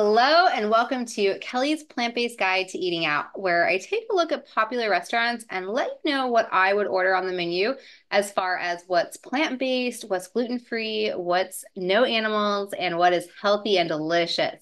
Hello and welcome to Kelly's Plant-Based Guide to Eating Out, where I take a look at popular restaurants and let you know what I would order on the menu as far as what's plant-based, what's gluten-free, what's no animals, and what is healthy and delicious.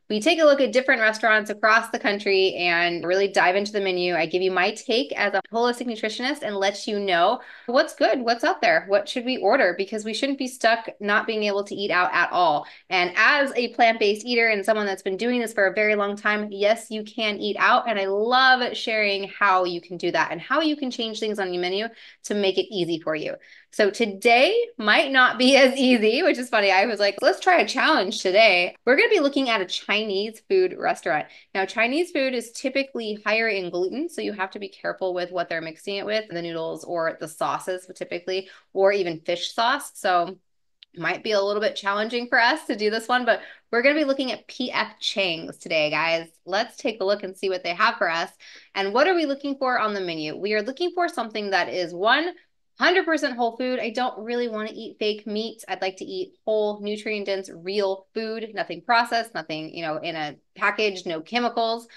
We take a look at different restaurants across the country and really dive into the menu. I give you my take as a holistic nutritionist and let you know what's good, what's out there, what should we order, because we shouldn't be stuck not being able to eat out at all. And as a plant-based eater and someone that's been doing this for a very long time, yes, you can eat out. And I love sharing how you can do that and how you can change things on your menu to make it easy for you. So today might not be as easy, which is funny. I was like, let's try a challenge today. We're going to be looking at a Chinese food restaurant. Now, Chinese food is typically higher in gluten, so you have to be careful with what they're mixing it with, the noodles or the sauces typically, or even fish sauce. So it might be a little bit challenging for us to do this one, but we're going to be looking at PF Chang's today, guys. Let's take a look and see what they have for us. And what are we looking for on the menu? We are looking for something that is 100% whole food. I don't really want to eat fake meat. I'd like to eat whole, nutrient-dense, real food, nothing processed, nothing, in a package, no chemicals.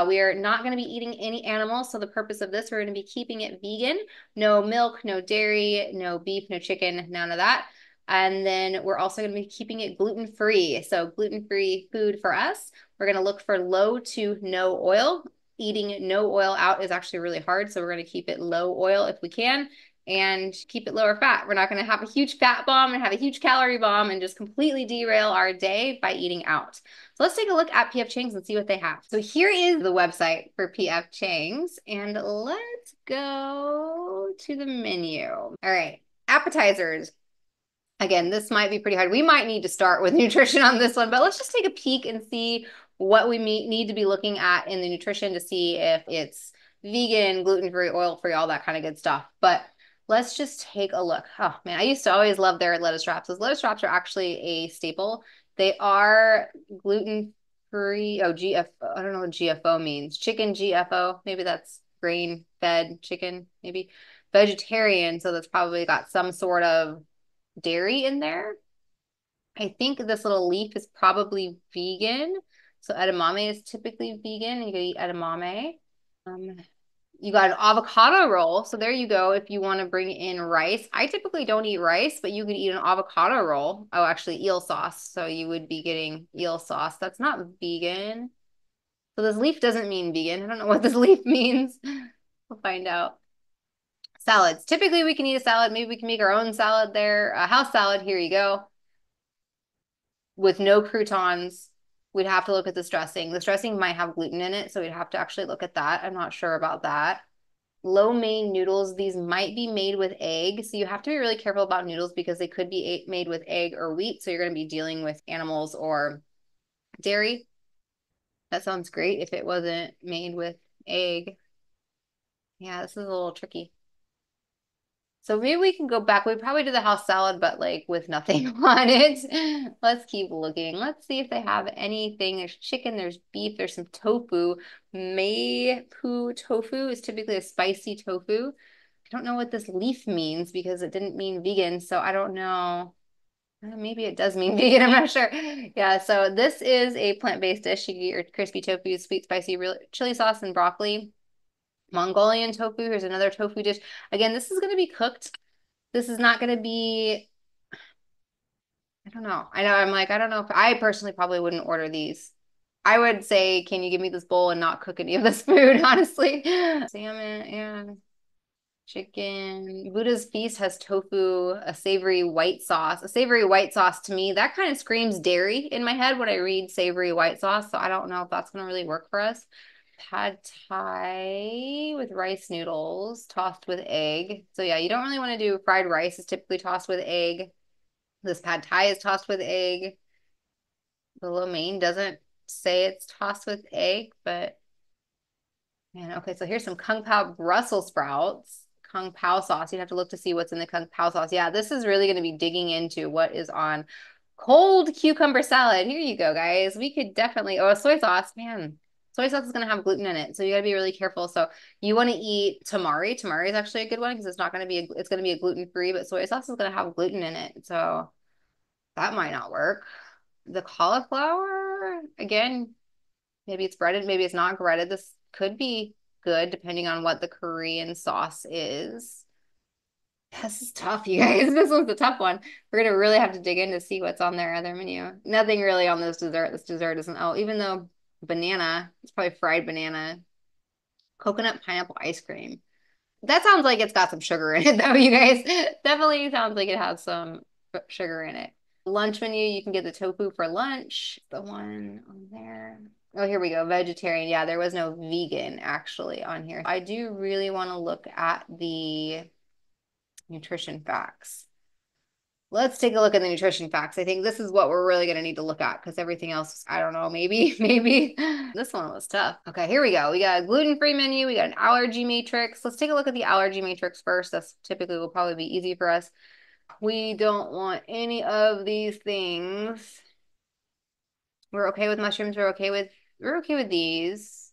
We are not going to be eating any animals. So the purpose of this, we're going to be keeping it vegan. No milk, no dairy, no beef, no chicken, none of that. And then we're also going to be keeping it gluten-free. So gluten-free food for us. We're going to look for low to no oil. Eating no oil out is actually really hard. So we're going to keep it low oil if we can and keep it lower fat. We're not going to have a huge fat bomb and have a huge calorie bomb and just completely derail our day by eating out. So let's take a look at PF Chang's and see what they have. So here is the website for PF Chang's and let's go to the menu. All right, appetizers. Again, this might be pretty hard. We might need to start with nutrition on this one, but let's just take a peek and see what we need to be looking at in the nutrition to see if it's vegan, gluten-free, oil-free, all that kind of good stuff. But let's just take a look. Oh man, I used to always love their lettuce wraps. Those lettuce wraps are actually a staple. They are gluten-free. Oh, GFO. I don't know what GFO means. Chicken GFO. Maybe that's grain-fed chicken, maybe. Vegetarian, so that's probably got some sort of dairy in there. I think this little leaf is probably vegan. So edamame is typically vegan. You can eat edamame. You got an avocado roll. So there you go. If you want to bring in rice, I typically don't eat rice, but you could eat an avocado roll. Oh, actually eel sauce. So you would be getting eel sauce. That's not vegan. So this leaf doesn't mean vegan. I don't know what this leaf means. We'll find out. Salads. Typically we can eat a salad. Maybe we can make our own salad there. A house salad. Here you go. With no croutons. We'd have to look at this dressing. This dressing might have gluten in it, so we'd have to actually look at that. I'm not sure about that. Lo mein noodles, these might be made with egg. So you have to be really careful about noodles because they could be made with egg or wheat. So you're going to be dealing with animals or dairy. That sounds great if it wasn't made with egg. Yeah, this is a little tricky. So maybe we can go back. We probably do the house salad, but like with nothing on it. Let's keep looking. Let's see if they have anything. There's chicken, there's beef, there's some tofu. Meipu tofu is typically a spicy tofu. I don't know what this leaf means because it didn't mean vegan, so I don't know. Maybe it does mean vegan, I'm not sure. Yeah, so this is a plant-based dish. You get your crispy tofu, sweet, spicy chili sauce, and broccoli. Mongolian tofu. Here's another tofu dish. Again, this is going to be cooked. This is not going to be, I don't know. I'm like, I don't know if I personally probably wouldn't order these. I would say, can you give me this bowl and not cook any of this food, honestly? Salmon and chicken. Buddha's Feast has tofu, a savory white sauce. A savory white sauce to me, that kind of screams dairy in my head when I read savory white sauce. So I don't know if that's going to really work for us. Pad Thai with rice noodles tossed with egg. So yeah, you don't really want to do fried rice. It's typically tossed with egg. This Pad Thai is tossed with egg. The lo mein doesn't say it's tossed with egg, but man, okay, so here's some Kung Pao Brussels sprouts. Kung Pao sauce. You'd have to look to see what's in the Kung Pao sauce. Yeah, this is really going to be digging into what is on cold cucumber salad. Here you go, guys. We could definitely, oh, soy sauce, man. Soy sauce is going to have gluten in it, so you got to be really careful. So you want to eat tamari. Tamari is actually a good one because it's not going to be, it's going to be a gluten-free, but soy sauce is going to have gluten in it. So that might not work. The cauliflower, sure. Again, maybe it's breaded, maybe it's not breaded. This could be good depending on what the Korean sauce is. This is tough, you guys. This one's a tough one. We're gonna really have to dig in to see what's on their other menu. Nothing really on this dessert. This dessert isn't, oh, even though banana, it's probably fried banana, coconut pineapple ice cream. That sounds like it's got some sugar in it, though, you guys. Definitely sounds like it has some sugar in it. Lunch menu, you can get the tofu for lunch. The one on there. Oh, here we go. Vegetarian. Yeah, there was no vegan actually on here. I do really want to look at the nutrition facts. Let's take a look at the nutrition facts. I think this is what we're really going to need to look at because everything else, I don't know, maybe, maybe. This one was tough. Okay, here we go. We got a gluten-free menu. We got an allergy matrix. Let's take a look at the allergy matrix first. That's typically will probably be easy for us. We don't want any of these things. We're okay with mushrooms. We're okay with these.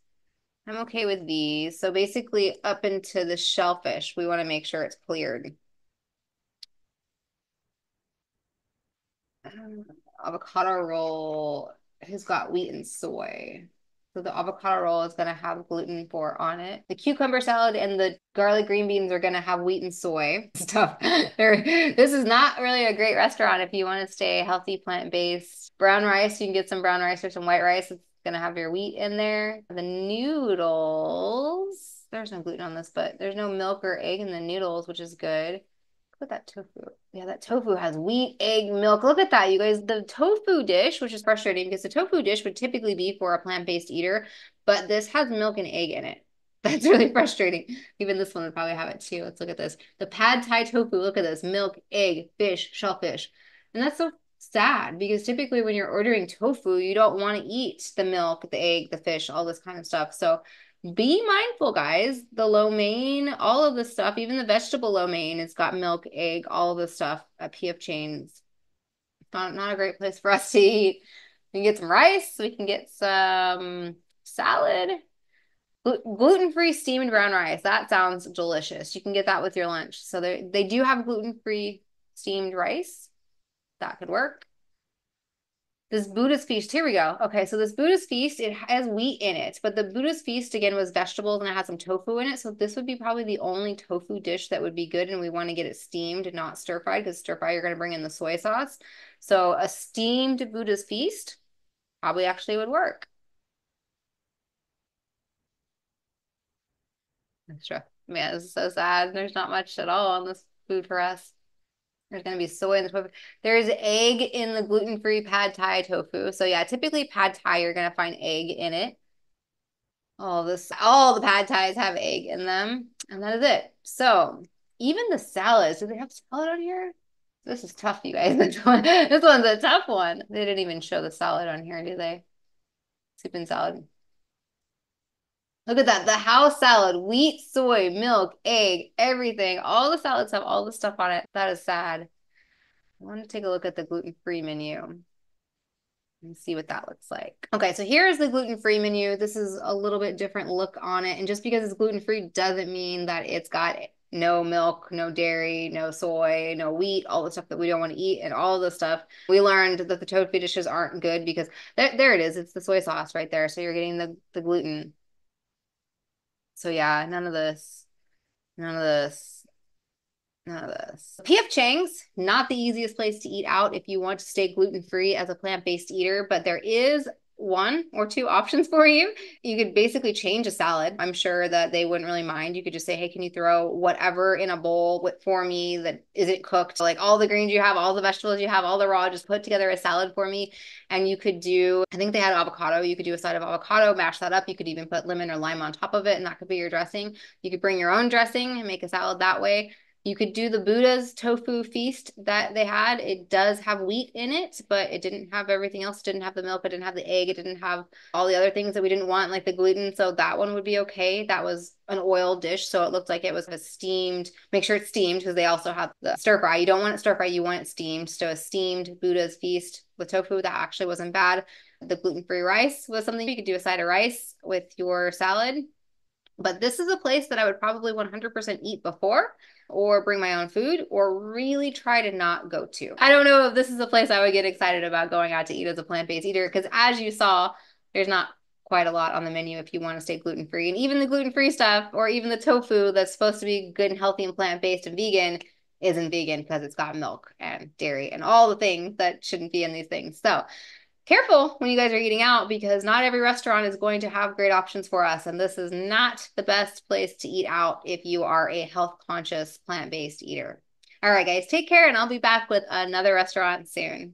I'm okay with these. So basically up into the shellfish, we want to make sure it's cleared. Avocado roll has got wheat and soy. So the avocado roll is going to have gluten for on it. The cucumber salad and the garlic green beans are going to have wheat and soy stuff. This is not really a great restaurant if you want to stay healthy, plant-based. Brown rice, you can get some brown rice or some white rice. It's going to have your wheat in there. The noodles, there's no gluten on this, but there's no milk or egg in the noodles, which is good. Look at that tofu. Yeah, that tofu has wheat, egg, milk. Look at that, you guys. The tofu dish, which is frustrating because the tofu dish would typically be for a plant-based eater, but this has milk and egg in it. That's really frustrating. Even this one would probably have it too. Let's look at this. The pad thai tofu, look at this. Milk, egg, fish, shellfish. And that's so sad because typically when you're ordering tofu, you don't want to eat the milk, the egg, the fish, all this kind of stuff. So be mindful, guys. The lo mein, all of this stuff, even the vegetable lo mein, it's got milk, egg, all of this stuff at PF Chang's. Not a great place for us to eat. We can get some rice. We can get some salad. Gluten-free steamed brown rice. That sounds delicious. You can get that with your lunch. So they do have gluten-free steamed rice. That could work. This Buddhist feast, here we go. Okay, so this Buddhist feast, it has wheat in it, but the Buddhist feast, again, was vegetables and it has some tofu in it. So this would be probably the only tofu dish that would be good, and we want to get it steamed and not stir-fried, because stir-fry, you're going to bring in the soy sauce. So a steamed Buddhist feast probably actually would work. That's true. Man, this is so sad. There's not much at all on this food for us. There's going to be soy in the tofu. There's egg in the gluten-free pad thai tofu. So yeah, typically pad thai, you're going to find egg in it. All the pad thais have egg in them, and that is it. So even the salads, do they have salad on here? This is tough, you guys. This one's a tough one. They didn't even show the salad on here, do they? Soup and salad. Look at that. The house salad, wheat, soy, milk, egg, everything. All the salads have all the stuff on it. That is sad. I want to take a look at the gluten-free menu and see what that looks like. Okay, so here's the gluten-free menu. This is a little bit different look on it. And just because it's gluten-free doesn't mean that it's got no milk, no dairy, no soy, no wheat, all the stuff that we don't want to eat, and all the stuff. We learned that the tofu dishes aren't good because there it is. It's the soy sauce right there. So you're getting the gluten. So yeah, none of this, none of this. None of this. PF Chang's, not the easiest place to eat out if you want to stay gluten-free as a plant-based eater, but there is one or two options for you. You could basically change a salad. I'm sure that they wouldn't really mind. You could just say, hey, can you throw whatever in a bowl for me that isn't cooked? Like all the greens you have, all the vegetables you have, all the raw, just put together a salad for me. And you could do, I think they had avocado. You could do a side of avocado, mash that up. You could even put lemon or lime on top of it, and that could be your dressing. You could bring your own dressing and make a salad that way. You could do the Buddha's tofu feast that they had. It does have wheat in it, but it didn't have everything else. It didn't have the milk. It didn't have the egg. It didn't have all the other things that we didn't want, like the gluten. So that one would be okay. That was an oil dish. So it looked like it was a steamed, make sure it's steamed because they also have the stir fry. You don't want it stir fry. You want it steamed. So a steamed Buddha's feast with tofu, that actually wasn't bad. The gluten-free rice was something you could do a side of rice with your salad. But this is a place that I would probably 100% eat before, or bring my own food, or really try to not go to. I don't know if this is a place I would get excited about going out to eat as a plant-based eater, because as you saw, there's not quite a lot on the menu if you want to stay gluten-free. And even the gluten-free stuff, or even the tofu that's supposed to be good and healthy and plant-based and vegan, isn't vegan because it's got milk and dairy and all the things that shouldn't be in these things. So careful when you guys are eating out, because not every restaurant is going to have great options for us. And this is not the best place to eat out if you are a health conscious plant-based eater. All right, guys, take care, and I'll be back with another restaurant soon.